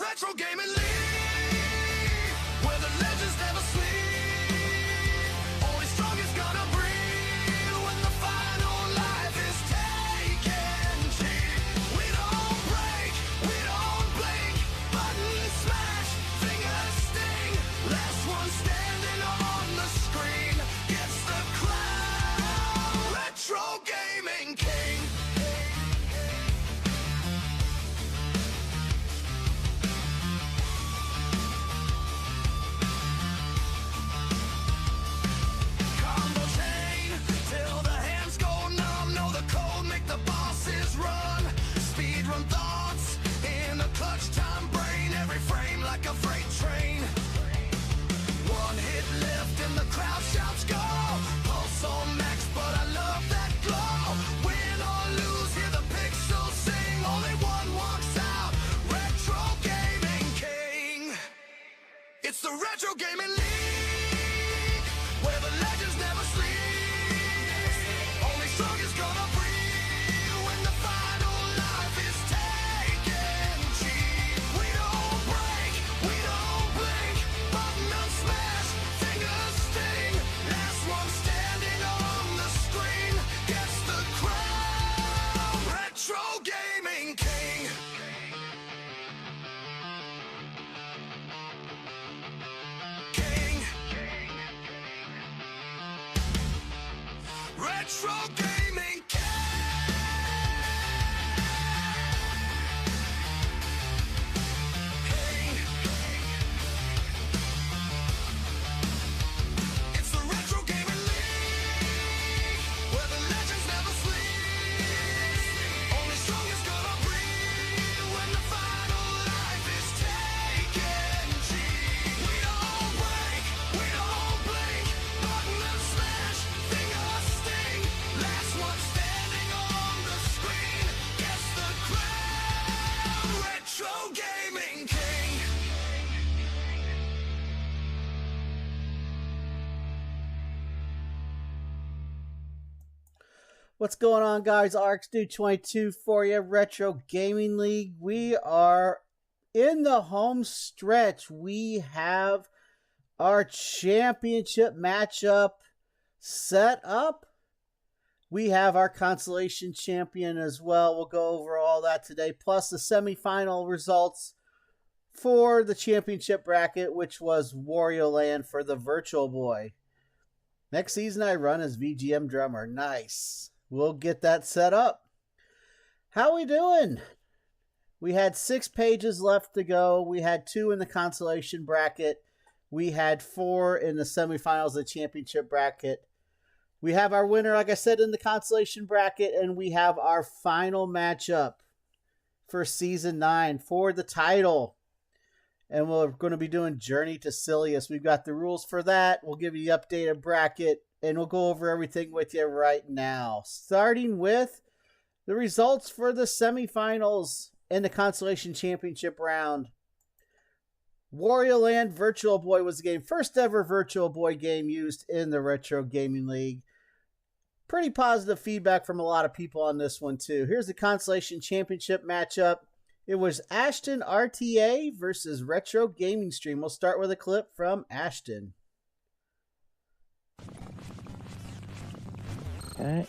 Retro Gaming League, where the legends never sleep. Only strongest gonna breathe when the final life is taken cheap. We don't break, we don't blink, button smash, fingers sting. Last one standing on the screen gets the crown, Retro Gaming King. The Retro Gaming League, where the legends never sleep. Only strongest gonna breathe when the final life is taken cheap. We don't break, we don't blink, button and smash, fingers sting. Last one standing on the screen gets the crown, Retro Gaming King. Retro Gaming King. It's the Retro Gaming League, where the legends never sleep. Only strongest gonna breathe when the final life is taken cheap. We don't break, we don't blink, button and smash, fingers sting. Last one standing on the screen gets the crown, Retro Gaming King. What's going on, guys? RxDude22 for you, Retro Gaming League. We are in the home stretch. We have our championship matchup set up. We have our consolation champion as well. We'll go over all that today, plus the semifinal results for the championship bracket, which was Wario Land for the Virtual Boy. Next season, I run as VGM drummer. Nice. We'll get that set up. How we doing? We had 6 pages left to go. We had 2 in the consolation bracket. We had 4 in the semifinals of the championship bracket. We have our winner, like I said, in the consolation bracket, and we have our final matchup for Season 9 for the title. And we're going to be doing Journey to Silius. We've got the rules for that. We'll give you the updated bracket, and we'll go over everything with you right now. Starting with the results for the semifinals in the consolation championship round. Wario Land Virtual Boy was the game. First ever Virtual Boy game used in the Retro Gaming League. Pretty positive feedback from a lot of people on this one, too. Here's the consolation championship matchup. It was Ashton RTA versus Retro Gaming Stream. We'll start with a clip from Ashton. Okay.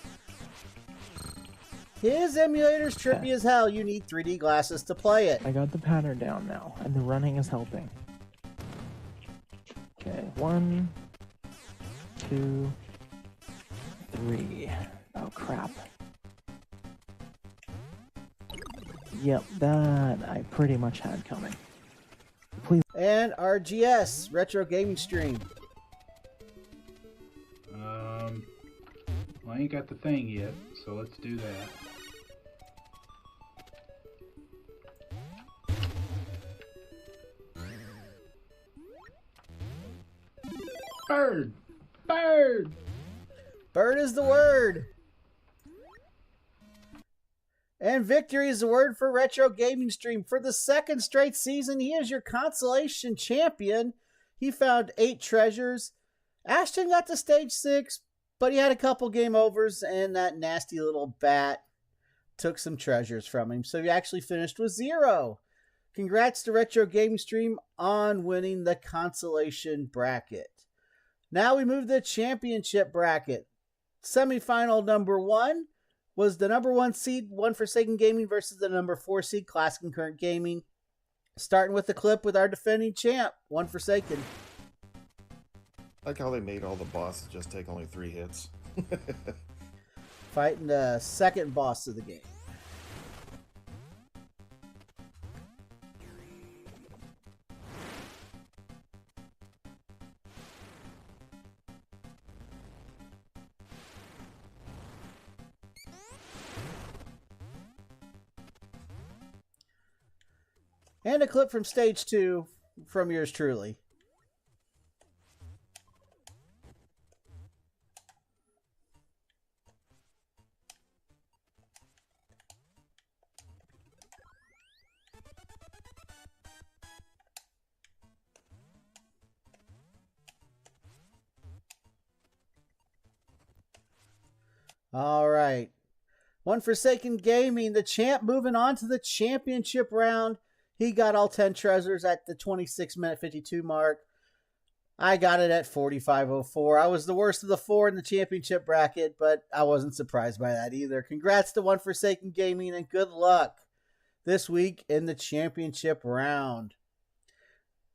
His emulator's trippy as hell. You need 3D glasses to play it. I got the pattern down now, and the running is helping. Okay, 1, 2, 3. Oh crap. Yep, that I pretty much had coming. Please. And RGS, Retro Gaming Stream. Well, I ain't got the thing yet, so let's do that. Bird! Bird! Bird is the word. And victory is the word for Retro Gaming Stream. For the second straight season, he is your consolation champion. He found 8 treasures. Ashton got to stage 6, but he had a couple game overs, and that nasty little bat took some treasures from him. So he actually finished with 0. Congrats to Retro Gaming Stream on winning the consolation bracket. Now we move to the championship bracket. Semifinal number 1 was the number 1 seed, One Forsaken Gaming, versus the number 4 seed, Classic Concurrent Gaming. Starting with the clip with our defending champ, One Forsaken. I like how they made all the bosses just take only 3 hits. Fighting the second boss of the game. And a clip from stage 2 from yours truly. All right. One Forsaken Gaming, the champ, moving on to the championship round. He got all 10 treasures at the 26-minute 52 mark. I got it at 45:04. I was the worst of the 4 in the championship bracket, but I wasn't surprised by that either. Congrats to One Forsaken Gaming, and good luck this week in the championship round.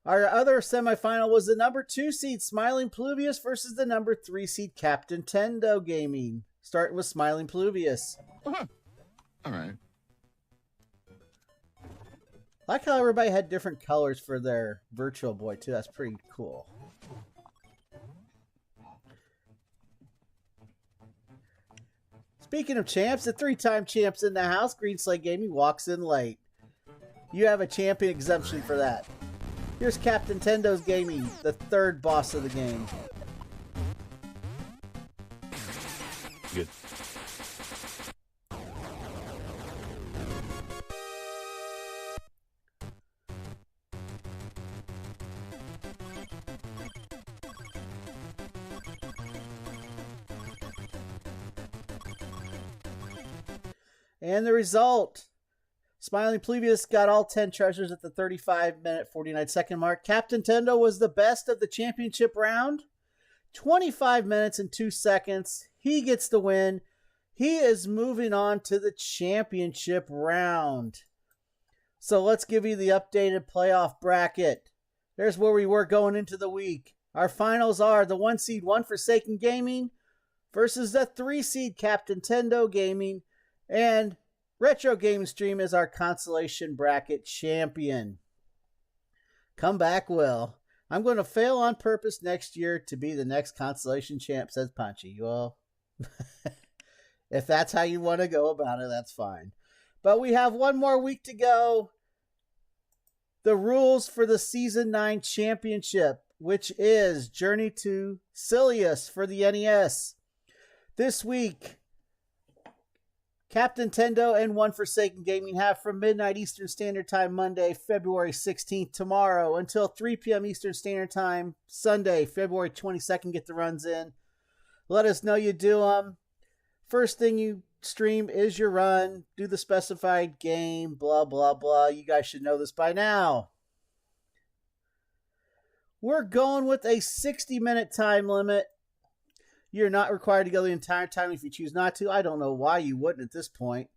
Our other semifinal was the number 2 seed, Smiling Pluvius, versus the number 3 seed, Captain Tendo Gaming. Starting with Smiling Pluvius. Uh-huh. All right. I like how everybody had different colors for their Virtual Boy, too. That's pretty cool. Speaking of champs, the 3-time champs in the house, Green Slate Gaming, walks in late. You have a champion exemption for that. Here's Captain Tendo's Gaming, the 3rd boss of the game. Good. And the result, Smiling Pluvius got all 10 treasures at the 35-minute 49-second mark. Captain Tendo was the best of the championship round. 25 minutes and 2 seconds. He gets the win. He is moving on to the championship round. So let's give you the updated playoff bracket. There's where we were going into the week. Our finals are the 1 seed, One Forsaken Gaming, versus the 3 seed, Captain Tendo Gaming. And Retro Game Stream is our consolation bracket champion. Come back, Will. I'm going to fail on purpose next year to be the next consolation champ, says Punchy. Well, if that's how you want to go about it, that's fine. But we have one more week to go. The rules for the Season 9 Championship, which is Journey to Silius for the NES. This week, Captain Tendo and One Forsaken Gaming have from midnight Eastern Standard Time Monday, February 16th, tomorrow, until 3 p.m. Eastern Standard Time, Sunday, February 22nd, get the runs in. Let us know you do them. First thing you stream is your run. Do the specified game, blah, blah, blah. You guys should know this by now. We're going with a 60-minute time limit. You're not required to go the entire time if you choose not to. I don't know why you wouldn't at this point.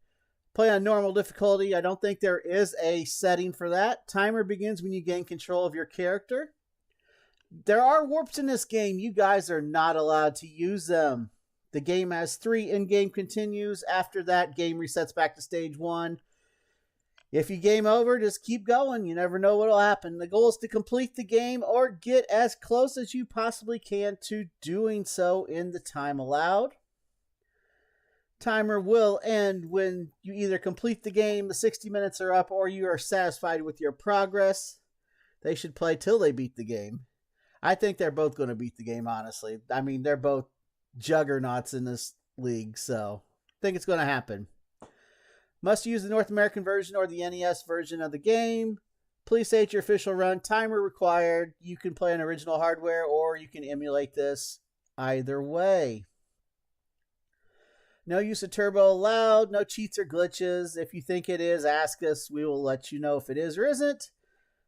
Play on normal difficulty. I don't think there is a setting for that. Timer begins when you gain control of your character. There are warps in this game. You guys are not allowed to use them. The game has 3 in-game continues. After that, game resets back to stage 1. If you game over, just keep going. You never know what will happen. The goal is to complete the game or get as close as you possibly can to doing so in the time allowed. Timer will end when you either complete the game, the 60 minutes are up, or you are satisfied with your progress. They should play till they beat the game. I think they're both going to beat the game, honestly. I mean, they're both juggernauts in this league, so I think it's going to happen. Must use the North American version or the NES version of the game. Please state your official run. Timer required. You can play on original hardware or you can emulate this. Either way. No use of turbo allowed. No cheats or glitches. If you think it is, ask us. We will let you know if it is or isn't.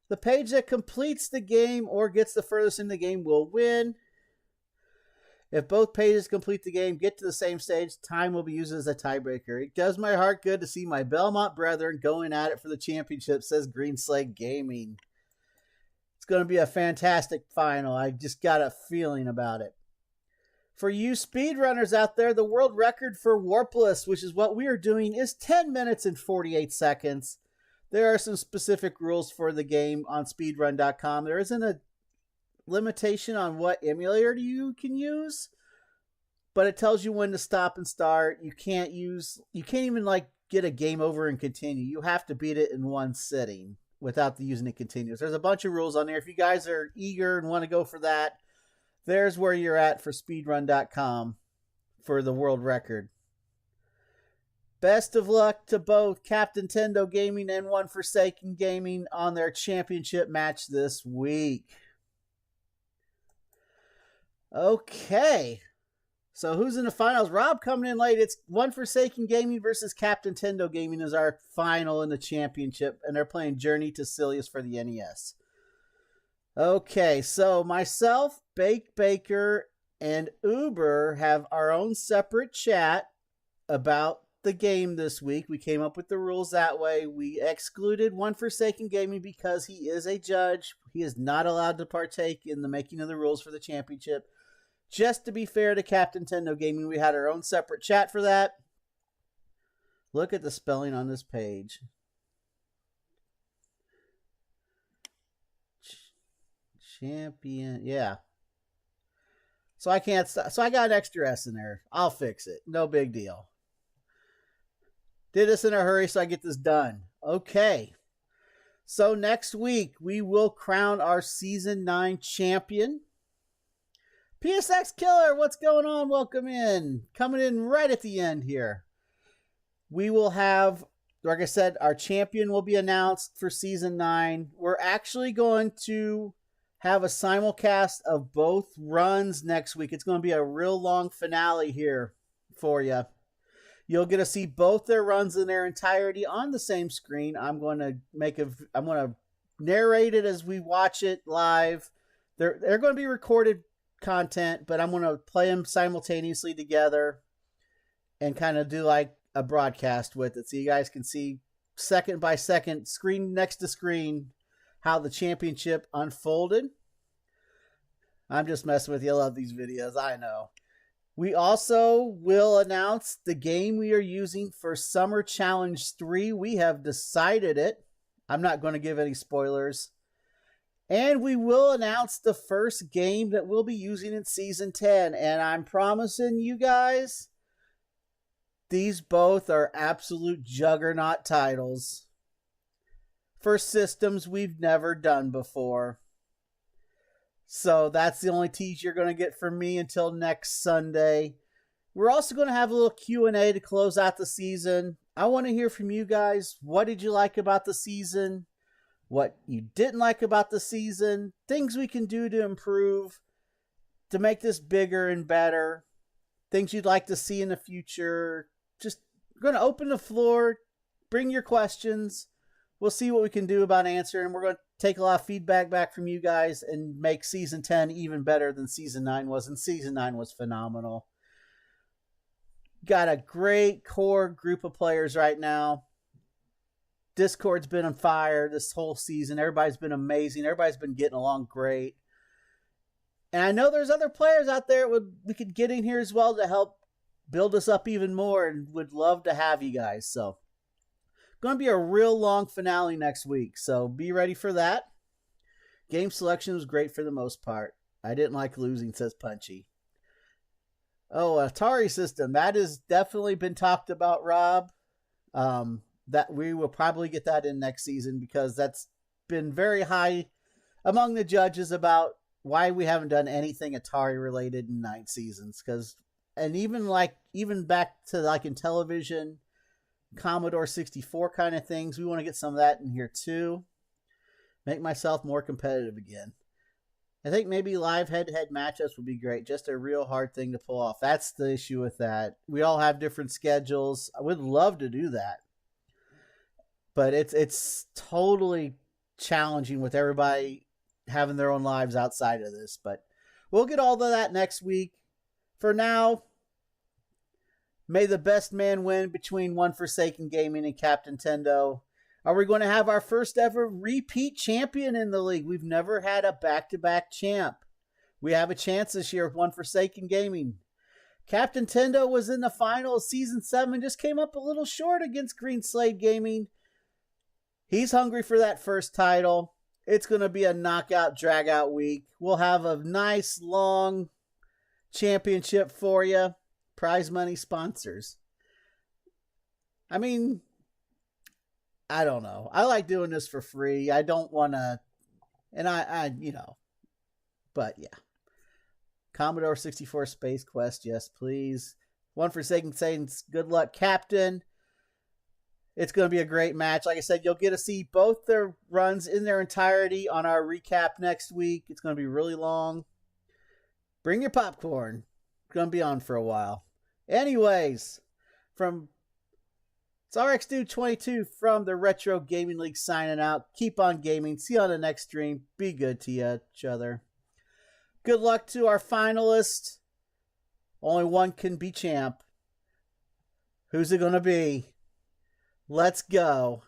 The page that completes the game or gets the furthest in the game will win. If both pages complete the game, get to the same stage, time will be used as a tiebreaker. It does my heart good to see my Belmont brethren going at it for the championship, says Green Slate Gaming. It's going to be a fantastic final. I just got a feeling about it. For you speedrunners out there, the world record for Warpless, which is what we are doing, is 10 minutes and 48 seconds. There are some specific rules for the game on speedrun.com. There isn't a limitation on what emulator you can use, but it tells you when to stop and start. You can't even like get a game over and continue. You have to beat it in one sitting without using it continuous. There's a bunch of rules on there. If you guys are eager and want to go for that, there's where you're at for speedrun.com for the world record. Best of luck to both Captain Tendo Gaming and One Forsaken Gaming on their championship match this week. Okay. So who's in the finals? Rob coming in late. It's One Forsaken Gaming versus Captain Tendo Gaming is our final in the championship, and they're playing Journey to Silius for the NES. Okay, so myself, Bake Baker, and Uber have our own separate chat about the game this week. We came up with the rules that way. We excluded One Forsaken Gaming because he is a judge. He is not allowed to partake in the making of the rules for the championship. Just to be fair to Captain Tendo Gaming, we had our own separate chat for that. Look at the spelling on this page. Champion, yeah. So I can't stop. So I got an extra S in there. I'll fix it. No big deal. Did this in a hurry so I get this done. Okay. So next week we will crown our Season 9 champion. PSX Killer, what's going on? Welcome in. Coming in right at the end here. We will have, like I said, our champion will be announced for Season 9. We're actually going to have a simulcast of both runs next week. It's going to be a real long finale here for you. You'll get to see both their runs in their entirety on the same screen. I'm going to narrate it as we watch it live. They're going to be recorded content, but I'm going to play them simultaneously together and kind of do like a broadcast with it so you guys can see second by second, screen next to screen, how the championship unfolded. I'm just messing with you. I love these videos. I know. We also will announce the game we are using for Summer Challenge 3. We have decided it. I'm not going to give any spoilers. And we will announce the first game that we'll be using in Season 10. And I'm promising you guys, these both are absolute juggernaut titles for systems we've never done before. So that's the only tease you're going to get from me until next Sunday. We're also going to have a little Q&A to close out the season. I want to hear from you guys. What did you like about the season? What you didn't like about the season? Things we can do to improve, to make this bigger and better. Things you'd like to see in the future. Just going to open the floor. Bring your questions. We'll see what we can do about answering. We're going to take a lot of feedback back from you guys and make Season 10 even better than Season 9 was. And Season 9 was phenomenal. Got a great core group of players right now. Discord's been on fire this whole season. Everybody's been amazing. Everybody's been getting along great. And I know there's other players out there we could get in here as well to help build us up even more, and would love to have you guys. So Going to be a real long finale next week, so be ready for that. Game selection was great for the most part. I didn't like losing, says Punchy. Oh, Atari system. That has definitely been talked about, Rob. That we will probably get that in next season because that's been very high among the judges about why we haven't done anything Atari related in 9 seasons. And even back to like in television, Commodore 64 kind of things, we want to get some of that in here too. Make myself more competitive again. I think maybe live head-to-head matchups would be great. Just a real hard thing to pull off. That's the issue with that. We all have different schedules. I would love to do that. But it's totally challenging with everybody having their own lives outside of this. But we'll get all of that next week. For now, may the best man win between One Forsaken Gaming and Captain Tendo. Are we going to have our first ever repeat champion in the league? We've never had a back-to-back champ. We have a chance this year with One Forsaken Gaming. Captain Tendo was in the final of Season 7, just came up a little short against Green Slade Gaming. He's hungry for that first title. It's going to be a knockout, drag-out week. We'll have a nice, long championship for you. Prize money sponsors. I mean, I don't know. I like doing this for free. I don't want to, and but yeah. Commodore 64 Space Quest, yes, please. One Forsaken Saints, good luck, Captain. It's going to be a great match. Like I said, you'll get to see both their runs in their entirety on our recap next week. It's going to be really long. Bring your popcorn. It's going to be on for a while. Anyways, it's RX Dude 22 from the Retro Gaming League signing out. Keep on gaming. See you on the next stream. Be good to each other. Good luck to our finalists. Only one can be champ. Who's it going to be? Let's go.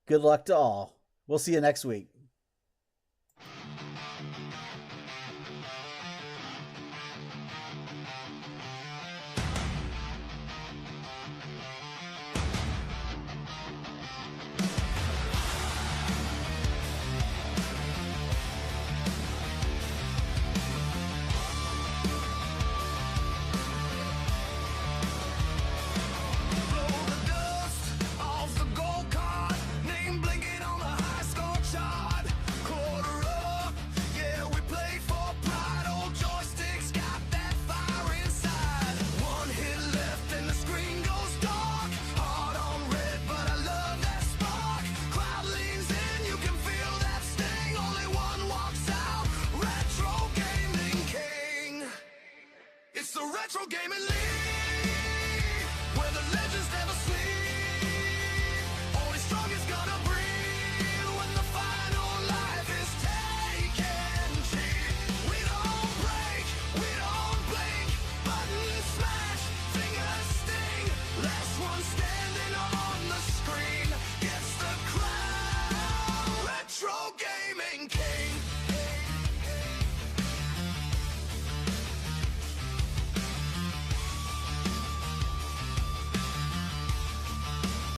Good luck to all. We'll see you next week. Blow the dust off the gold card, name blinking on the high score chart. Quarter up, yeah, we play for pride. Old joysticks got that fire inside. One hit left and the screen goes dark. Heart on red, but I love that spark. Crowd leans in, you can feel that sting. Only one walks out, Retro Gaming King. It's the Retro Gaming League.